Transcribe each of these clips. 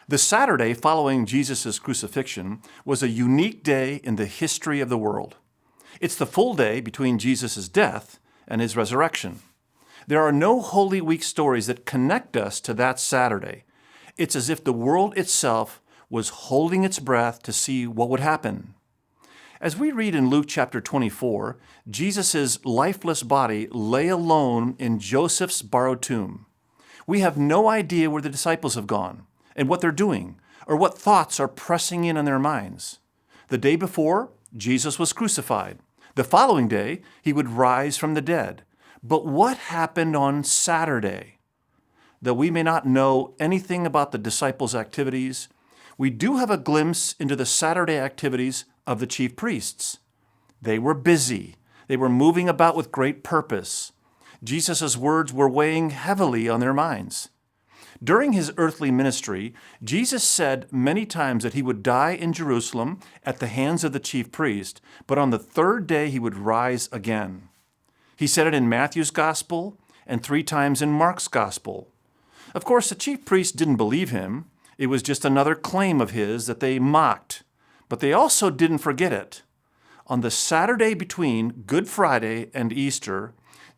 The Saturday following Jesus' crucifixion was a unique day in the history of the world. It's the full day between Jesus' death and his resurrection. There are no Holy Week stories that connect us to that Saturday. It's as if the world itself was holding its breath to see what would happen. As we read in Luke chapter 24, Jesus' lifeless body lay alone in Joseph's borrowed tomb. We have no idea where the disciples have gone and what they're doing, or what thoughts are pressing in on their minds. The day before, Jesus was crucified. The following day, he would rise from the dead. But what happened on Saturday? Though we may not know anything about the disciples' activities, we do have a glimpse into the Saturday activities of the chief priests. They were busy. They were moving about with great purpose. Jesus' words were weighing heavily on their minds. During his earthly ministry, Jesus said many times that he would die in Jerusalem at the hands of the chief priest, but on the third day he would rise again. He said it in Matthew's gospel and 3 times in Mark's gospel. Of course, the chief priests didn't believe him. It was just another claim of his that they mocked. But they also didn't forget it. On the Saturday between Good Friday and Easter,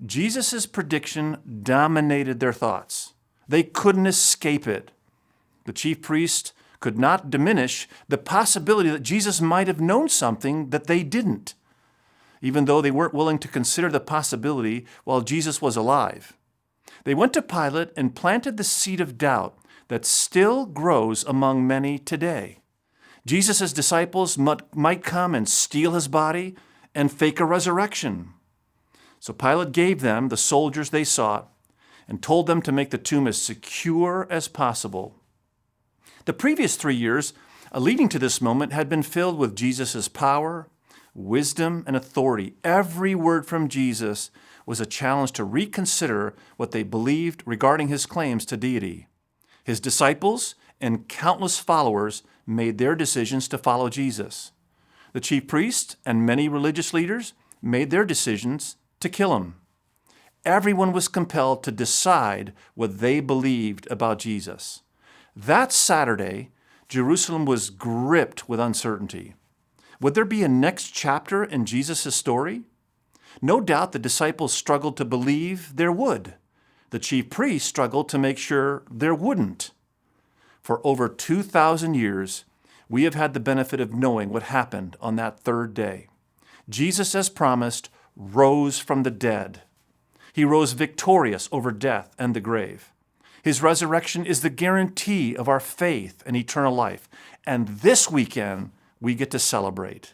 Jesus' prediction dominated their thoughts. They couldn't escape it. The chief priests could not diminish the possibility that Jesus might have known something that they didn't, even though they weren't willing to consider the possibility while Jesus was alive. They went to Pilate and planted the seed of doubt that still grows among many today. Jesus' disciples might come and steal his body and fake a resurrection. So Pilate gave them the soldiers they sought and told them to make the tomb as secure as possible. The previous 3 years leading to this moment had been filled with Jesus' power, wisdom, and authority. Every word from Jesus was a challenge to reconsider what they believed regarding his claims to deity. His disciples and countless followers made their decisions to follow Jesus. The chief priests and many religious leaders made their decisions to kill him. Everyone was compelled to decide what they believed about Jesus. That Saturday, Jerusalem was gripped with uncertainty. Would there be a next chapter in Jesus' story? No doubt the disciples struggled to believe there would. The chief priests struggled to make sure there wouldn't. For over 2,000 years, we have had the benefit of knowing what happened on that third day. Jesus, as promised, rose from the dead. He rose victorious over death and the grave. His resurrection is the guarantee of our faith and eternal life. And this weekend, we get to celebrate.